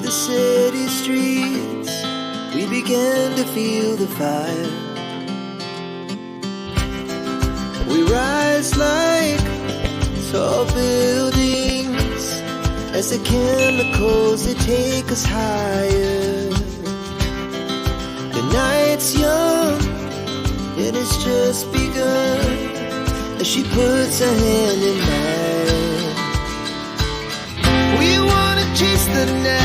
the city streets, we began to feel the fire. We rise like tall buildings as the chemicals, they take us higher. The night's young and it's just begun as she puts her hand in mine. We wanna chase the night,